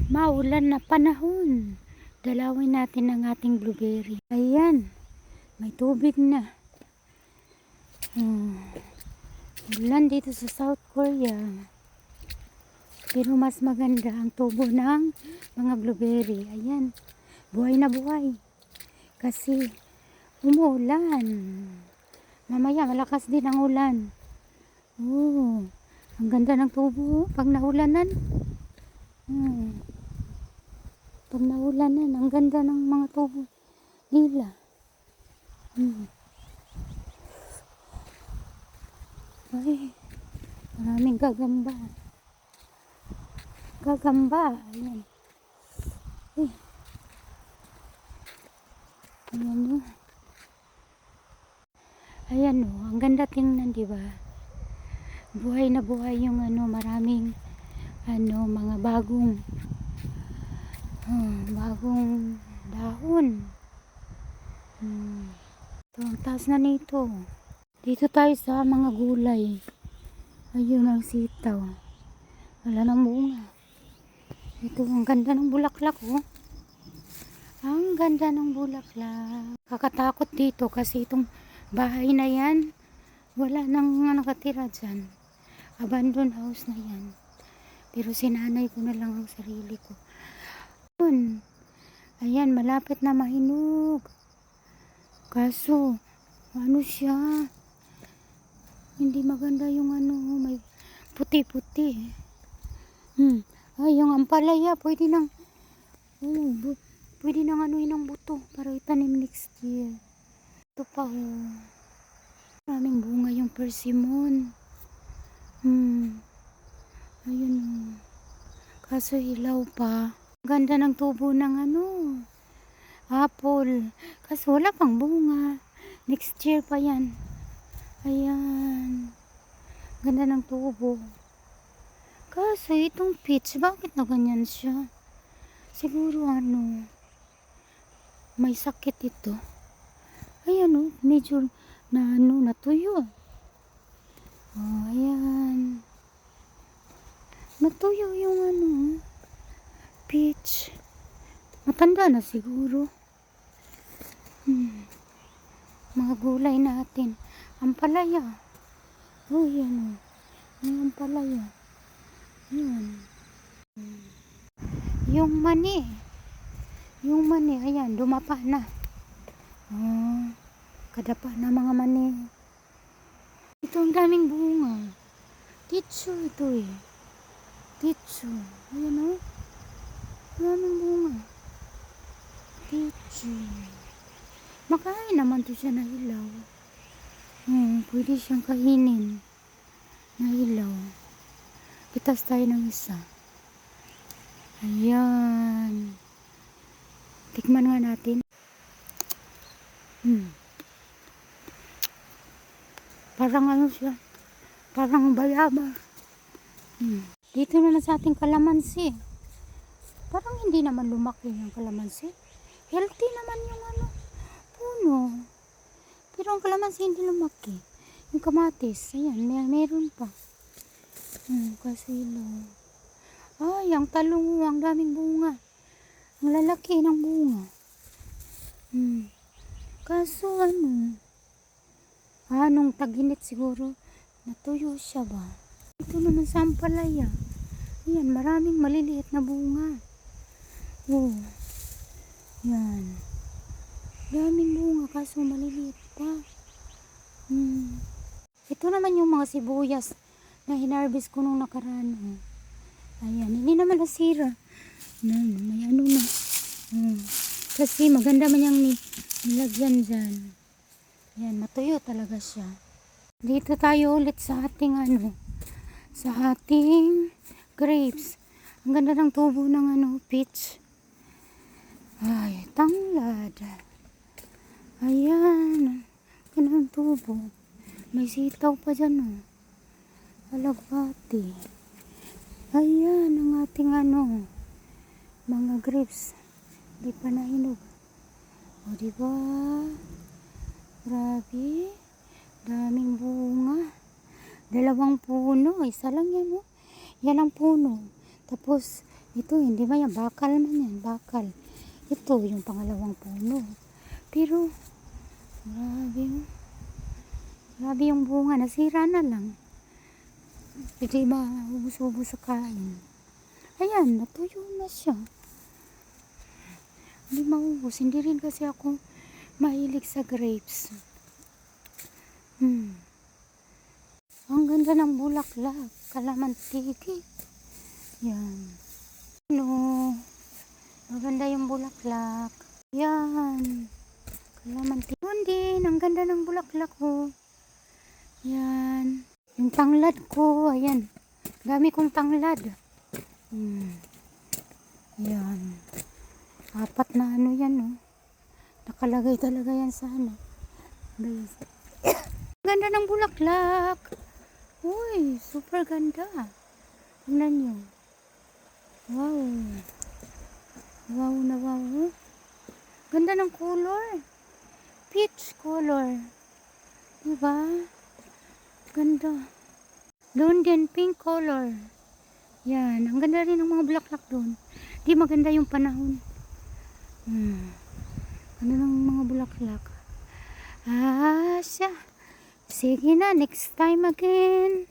Maulan na panahon. Dalawin natin ang ating blueberry. Ayan, may tubig na. Ulan dito sa South Korea. Pero mas maganda ang tubo ng mga blueberry. Ayan, buhay na buhay. Kasi umuulan. Mamaya malakas din ang ulan. Oh, ang ganda ng tubo pag naulanan. Pag naulanan, ang ganda ng mga tubo nila. Ay, maraming gagamba. Gagamba. Ayan. Ay. Ayan o. Ayan o. Ang ganda tingnan, diba? Buhay na buhay yung maraming mga bagong dahon. Ito, ang taas na nito. Dito tayo sa mga gulay. Ayun ang sitaw. Wala nang bunga. Ito, ang ganda ng bulaklak, oh. Ang ganda ng bulaklak. Kakatakot dito kasi itong bahay na yan, wala nang nakatira dyan. Abandoned house na yan. Pero sinanay ko na lang ang sarili ko. Ayan, malapit na mahinog. Kaso, siya? Hindi maganda yung may puti-puti. Ay, yung ampalaya, pwede nang anuin ng buto para itanim next year. Ito pa, maraming bunga yung persimmon. Ayun, kaso hilaw pa. Ganda ng tubo ng apple. Kaso wala pang bunga. Next year pa yan. Ayan. Ganda ng tubo. Kaso itong peach, bakit na ganyan siya? Siguro may sakit ito. Ayan medyo natuyo. Ayan. Natuyo yung peach. Matanda na siguro. Mga gulay natin. Ampalaya. Yan may ampalaya. Yan. Yung mani, ayan, dumapa na. Kadapa na mga mani. Ito ang daming bunga. Titsu ito Titsu. Ayan daming bunga. Titsu. Makain naman to siya na hilaw. Pwede siyang kainin na hilaw. Pitas tayo ng isa. Ayan. Tikman nga natin. Parang siya. Parang bayaba. Dito naman sa ating kalamansi. Parang hindi naman lumaki yung kalamansi. Healthy naman yung puno. Pero ang kalamansi hindi lumaki. Yung kamatis, ayan, meron pa. Kasi ay, ang talong, ang daming bunga. Ang lalaki ng bunga. Kaso nung tag-init siguro, natuyo siya ba? Ito naman sa ampalaya. Ayan, maraming maliliit na bunga. Yan. Daming bunga, kaso maliliit pa. Ito naman yung mga sibuyas na hinarvest ko nung nakaraan. Ayan, hindi naman nasira. May na. Kasi maganda man yung nilagyan dyan. Ayan, matuyo talaga siya. Dito tayo ulit sa ating sa ating grapes. Ang ganda ng tubo ng peach. Ay, tanglad. Ayan, ganda ng tubo. May sitaw pa dyan alagbati. Ayan ang ating mga grapes. Di pa nahinog. Diba? Grabe. Daming bunga. 2 puno. Isa lang yan Yan ang puno. Tapos Ito, hindi ba yan? Bakal man yan, bakal. Ito, yung pangalawang puno. Pero, grabe oh. Grabe yung bunga, nasira na lang. Hindi ba, ubus-ubus sa kain. Ayan, natuyo na siya. Hindi maubos. Hindi rin kasi ako mahilig sa grapes. Ang ganda ng bulaklak. Kalamantiki. Yan. Ano? Maganda yung bulaklak. Yan. Kalamantiki. Yun din. Ang ganda ng bulaklak ko. Yan. Yung tanglad ko. Ayan. Dami kong tanglad. Yan. 4 na ano yan, oh. Nakalagay talaga yan sa ano. Guys. Ganda ng bulaklak. Uy, super ganda. Tingnan nyo. Wow. Wow na wow. Ganda ng color. Peach color. Diba? Ganda. Doon din, pink color. Yan. Ang ganda rin ng mga bulaklak doon. Di maganda yung panahon. Ganda ng mga bulaklak. Siya. Sige na, next time again.